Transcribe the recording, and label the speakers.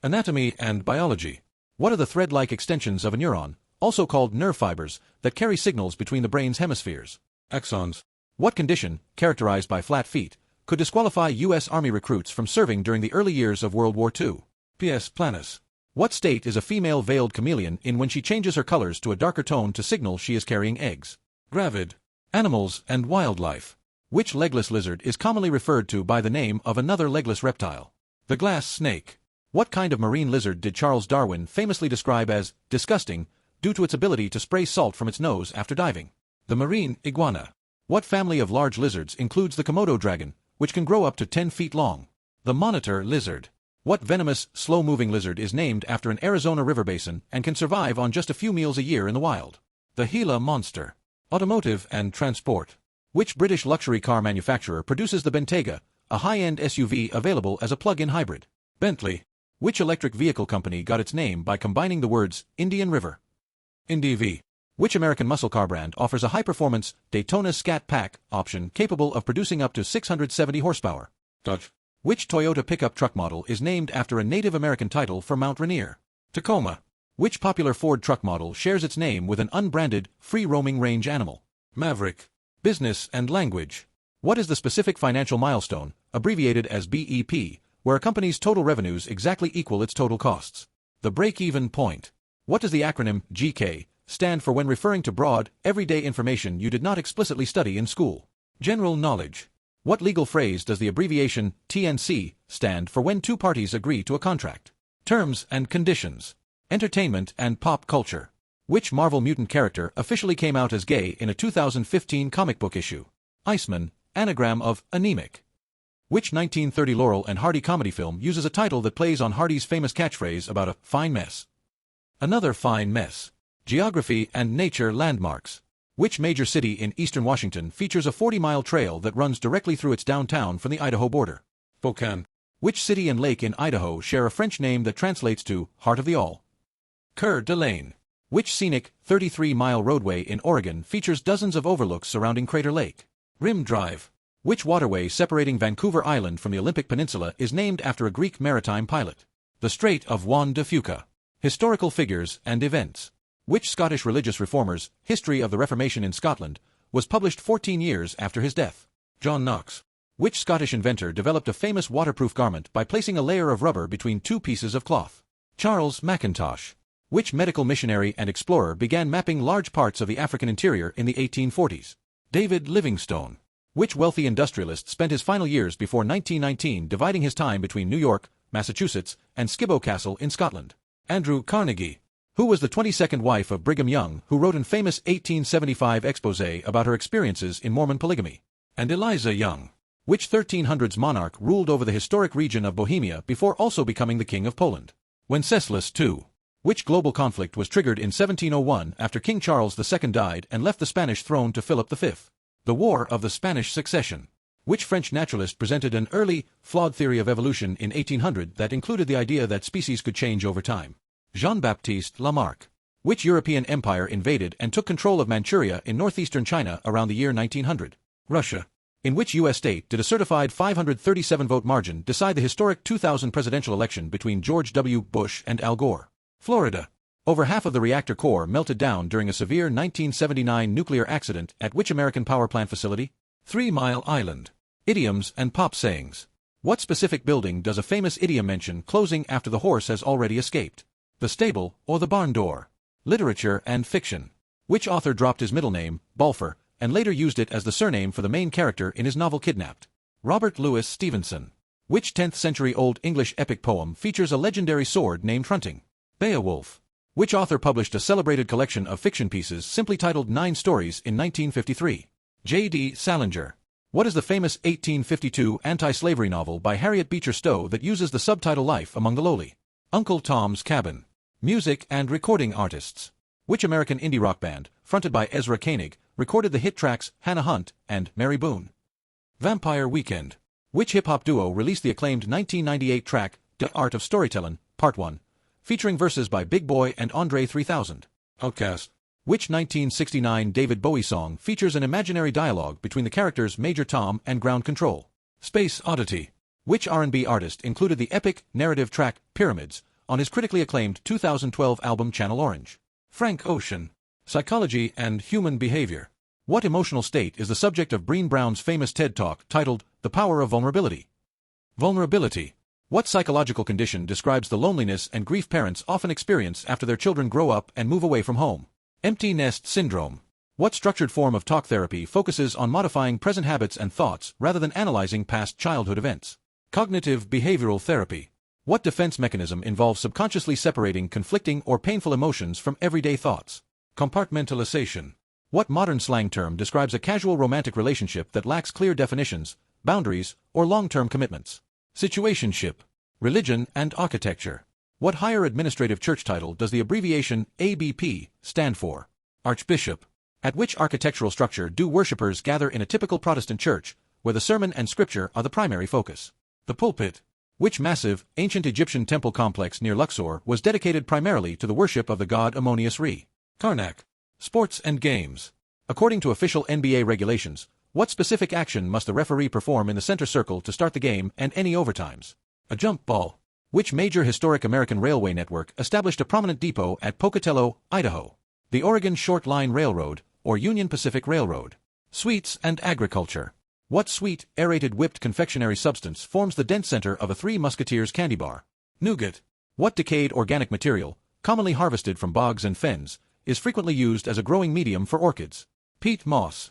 Speaker 1: Anatomy and biology. What are the thread-like extensions of a neuron, also called nerve fibers, that carry signals between the brain's hemispheres? Axons. What condition, characterized by flat feet, could disqualify U.S. Army recruits from serving during the early years of World War II? P.S. Planus. What state is a female veiled chameleon in when she changes her colors to a darker tone to signal she is carrying eggs? Gravid. Animals and wildlife. Which legless lizard is commonly referred to by the name of another legless reptile? The glass snake. What kind of marine lizard did Charles Darwin famously describe as disgusting due to its ability to spray salt from its nose after diving? The marine iguana. What family of large lizards includes the Komodo dragon, which can grow up to 10 feet long? The monitor lizard. What venomous, slow-moving lizard is named after an Arizona river basin and can survive on just a few meals a year in the wild? The Gila monster. Automotive and transport. Which British luxury car manufacturer produces the Bentayga, a high-end SUV available as a plug-in hybrid? Bentley. Which electric vehicle company got its name by combining the words Indian River? IndyV. Which American muscle car brand offers a high-performance Daytona Scat Pack option capable of producing up to 670 horsepower? Dodge. Which Toyota pickup truck model is named after a Native American title for Mount Rainier? Tacoma. Which popular Ford truck model shares its name with an unbranded, free-roaming range animal? Maverick. Business and language. What is the specific financial milestone, abbreviated as BEP, where a company's total revenues exactly equal its total costs? The break-even point. What does the acronym GK stand for when referring to broad, everyday information you did not explicitly study in school? General knowledge. What legal phrase does the abbreviation TNC stand for when two parties agree to a contract? Terms and conditions. Entertainment and pop culture. Which Marvel mutant character officially came out as gay in a 2015 comic book issue? Iceman, anagram of anemic. Which 1930 Laurel and Hardy comedy film uses a title that plays on Hardy's famous catchphrase about a fine mess? Another Fine Mess. Geography and nature landmarks. Which major city in eastern Washington features a 40-mile trail that runs directly through its downtown from the Idaho border? Spokane. Which city and lake in Idaho share a French name that translates to Heart of the All? Coeur d'Alene. Which scenic 33-mile roadway in Oregon features dozens of overlooks surrounding Crater Lake? Rim Drive. Which waterway separating Vancouver Island from the Olympic Peninsula is named after a Greek maritime pilot? The Strait of Juan de Fuca. Historical figures and events. Which Scottish religious reformer's History of the Reformation in Scotland was published 14 years after his death? John Knox. Which Scottish inventor developed a famous waterproof garment by placing a layer of rubber between two pieces of cloth? Charles Mackintosh. Which medical missionary and explorer began mapping large parts of the African interior in the 1840s? David Livingstone. Which wealthy industrialist spent his final years before 1919 dividing his time between New York, Massachusetts, and Skibo Castle in Scotland? Andrew Carnegie. Who was the 22nd wife of Brigham Young, who wrote an famous 1875 exposé about her experiences in Mormon polygamy? And Eliza Young. Which 1300s monarch ruled over the historic region of Bohemia before also becoming the King of Poland? Wenceslas II. Which global conflict was triggered in 1701 after King Charles II died and left the Spanish throne to Philip V? The War of the Spanish Succession. Which French naturalist presented an early, flawed theory of evolution in 1800 that included the idea that species could change over time? Jean-Baptiste Lamarck. Which European empire invaded and took control of Manchuria in northeastern China around the year 1900? Russia. In which U.S. state did a certified 537-vote margin decide the historic 2000 presidential election between George W. Bush and Al Gore? Florida. Over half of the reactor core melted down during a severe 1979 nuclear accident at which American power plant facility? 3 Mile Island. Idioms and pop sayings. What specific building does a famous idiom mention closing after the horse has already escaped? The stable or the barn door? Literature and fiction. Which author dropped his middle name, Balfour, and later used it as the surname for the main character in his novel Kidnapped? Robert Louis Stevenson. Which 10th-century Old English epic poem features a legendary sword named Hrunting? Beowulf. Which author published a celebrated collection of fiction pieces simply titled 9 Stories in 1953? J.D. Salinger. What is the famous 1852 anti-slavery novel by Harriet Beecher Stowe that uses the subtitle Life Among the Lowly? Uncle Tom's Cabin. Music and recording artists. Which American indie rock band, fronted by Ezra Koenig, recorded the hit tracks Hannah Hunt and Mary Boone? Vampire Weekend. Which hip-hop duo released the acclaimed 1998 track The Art of Storytellin', Part 1, featuring verses by Big Boy and Andre 3000? Outkast. Which 1969 David Bowie song features an imaginary dialogue between the characters Major Tom and Ground Control? Space Oddity. Which R&B artist included the epic, narrative track Pyramids, on his critically acclaimed 2012 album Channel Orange. Frank Ocean. Psychology and Human Behavior. What emotional state is the subject of Brené Brown's famous TED Talk titled The Power of Vulnerability? Vulnerability. What psychological condition describes the loneliness and grief parents often experience after their children grow up and move away from home? Empty nest syndrome. What structured form of talk therapy focuses on modifying present habits and thoughts rather than analyzing past childhood events? Cognitive behavioral therapy. What defense mechanism involves subconsciously separating conflicting or painful emotions from everyday thoughts? Compartmentalization. What modern slang term describes a casual romantic relationship that lacks clear definitions, boundaries, or long-term commitments? Situationship. Religion and architecture. What higher administrative church title does the abbreviation ABP stand for? Archbishop. At which architectural structure do worshippers gather in a typical Protestant church, where the sermon and scripture are the primary focus? The pulpit. Which massive, ancient Egyptian temple complex near Luxor was dedicated primarily to the worship of the god Ammonius Re? Karnak. Sports and games. According to official NBA regulations, what specific action must the referee perform in the center circle to start the game and any overtimes? A jump ball. Which major historic American railway network established a prominent depot at Pocatello, Idaho? The Oregon Short Line Railroad, or Union Pacific Railroad. Sweets and agriculture. What sweet, aerated whipped confectionery substance forms the dense center of a Three Musketeers candy bar? Nougat. What decayed organic material, commonly harvested from bogs and fens, is frequently used as a growing medium for orchids? Peat moss.